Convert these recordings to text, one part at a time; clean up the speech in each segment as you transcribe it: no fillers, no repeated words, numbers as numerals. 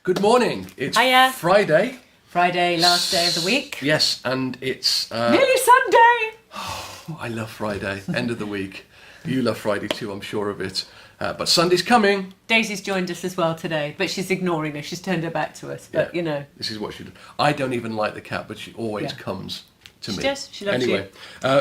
Good morning. It's Hiya. Friday. Friday, last day of the week. Yes, and it's... Nearly Sunday! I love Friday, end of the week. You love Friday too, I'm sure of it. But Sunday's coming. Daisy's joined us as well today, but she's ignoring us. She's turned her back to us, but Yeah, you know. This is what she does. I don't even like the cat, but she always comes to me. She does. She loves anyway,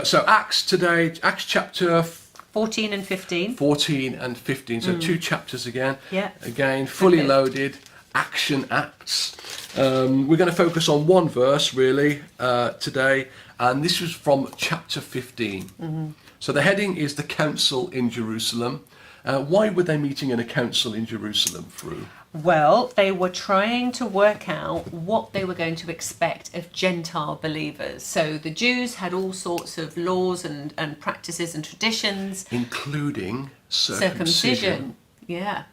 so Acts today, Acts chapter 14 and 15. 14 and 15. So 2 chapters again. Yeah. Again, fully loaded action acts. We're going to focus on one verse really today, and this was from chapter 15. So the heading is the council in Jerusalem. Why were they meeting in a council in Jerusalem, Fru? Well, they were trying to work out what they were going to expect of Gentile believers. So the Jews had all sorts of laws and practices and traditions. Including circumcision. Yeah.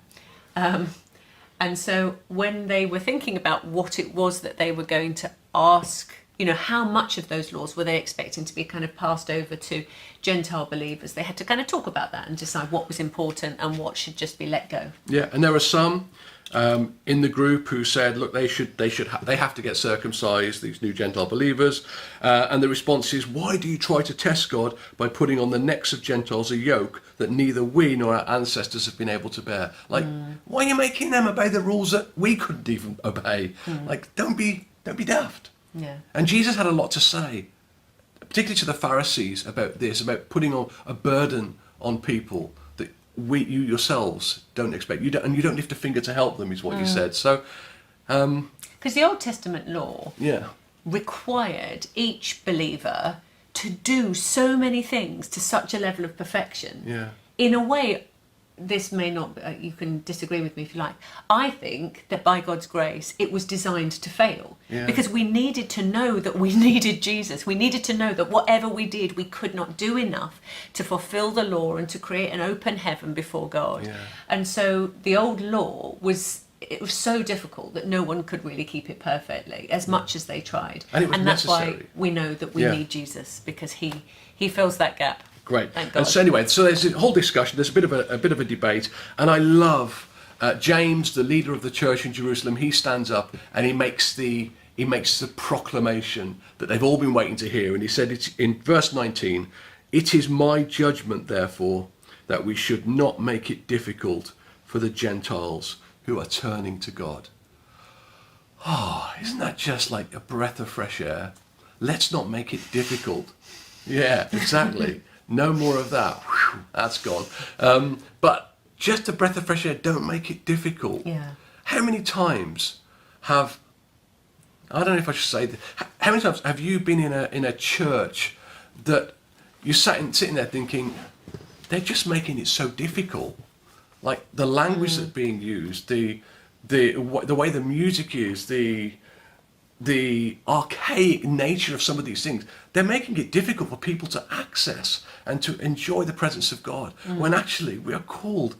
And so when they were thinking about what it was that they were going to ask, you know, how much of those laws were they expecting to be kind of passed over to Gentile believers, they had to kind of talk about that and decide what was important and what should just be let go. Yeah, and there are some in the group who said, look, they have to get circumcised, these new Gentile believers, and the response is, why do you try to test God by putting on the necks of Gentiles a yoke that neither we nor our ancestors have been able to bear? Like, why are you making them obey the rules that we couldn't even obey? Like, don't be daft. Yeah. And Jesus had a lot to say, particularly to the Pharisees, about this, about putting on a burden on people that you yourselves don't expect. You don't lift a finger to help them, is what he said. So, Because the Old Testament law yeah, required each believer to do so many things to such a level of perfection. yeah, In a way, this may not, you can disagree with me if you like. I think that by God's grace, it was designed to fail. Yeah. Because we needed to know that we needed Jesus. We needed to know that whatever we did, we could not do enough to fulfill the law and to create an open heaven before God. Yeah. And so the old law was so difficult that no one could really keep it perfectly, as much as they tried. And it was that's necessary. why we know that we need Jesus, because he fills that gap. great. Thank God. And so anyway, so there's a whole discussion. There's a bit of a debate, and I love James, the leader of the church in Jerusalem. He stands up and he makes the proclamation that they've all been waiting to hear. And he said, it's in verse 19, "It is my judgment, therefore, that we should not make it difficult for the Gentiles who are turning to God." Oh, isn't that just like a breath of fresh air? Let's not make it difficult. Yeah, exactly. No more of that. Whew, that's gone. But just a breath of fresh air. Don't make it difficult. Yeah. How many times have, I don't know if I should say this, how many times have you been in a church that you're sitting there thinking, they're just making it so difficult? Like the language that's being used, the way the music is, the archaic nature of some of these things, they're making it difficult for people to access and to enjoy the presence of God. When actually we are called,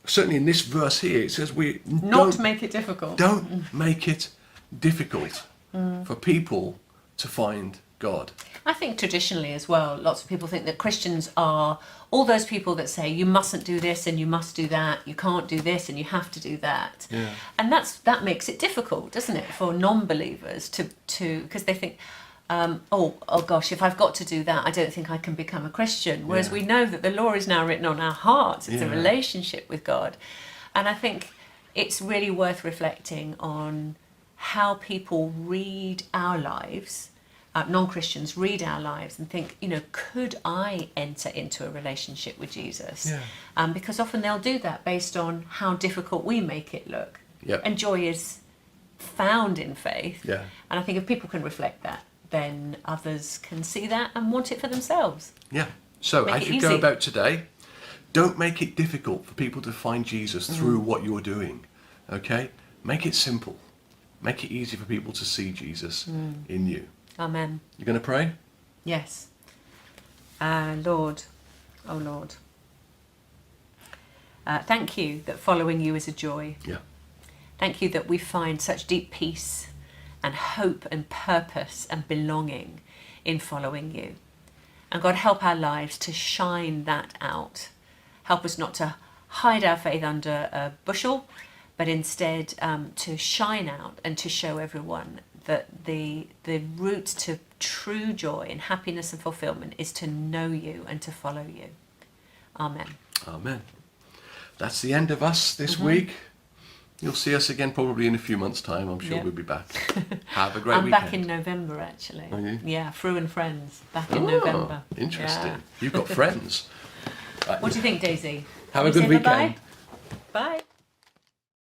certainly in this verse here, it says we Not make it difficult. Don't make it difficult for people to find God. I think traditionally as well, lots of people think that Christians are all those people that say you mustn't do this and you must do that, you can't do this and you have to do that. Yeah. And that makes it difficult, doesn't it, for non-believers to because they think, oh gosh, if I've got to do that, I don't think I can become a Christian. Whereas we know that the law is now written on our hearts. It's a relationship with God. And I think it's really worth reflecting on how people read our lives. Non-Christians read our lives and think, you know, could I enter into a relationship with Jesus? Yeah. Because often they'll do that based on how difficult we make it look. Yep. And joy is found in faith. Yeah. And I think if people can reflect that, then others can see that and want it for themselves. Yeah. So Make as it you go easy. about today, don't make it difficult for people to find Jesus through what you're doing. Okay? Make it simple. Make it easy for people to see Jesus in you. Amen. You going to pray? Yes. Lord, oh Lord, thank you that following you is a joy. Yeah. Thank you that we find such deep peace and hope and purpose and belonging in following you. And God, help our lives to shine that out. Help us not to hide our faith under a bushel, but instead to shine out and to show everyone that the route to true joy and happiness and fulfillment is to know you and to follow you. Amen. Amen. That's the end of us this week. You'll see us again probably in a few months' time. I'm sure we'll be back. Have a great I'm weekend. back in November, actually. Are you? Yeah, Fru and Friends, back in November. Interesting. Yeah. You've got friends. What do you think, Daisy? Have a good weekend. Bye. Bye.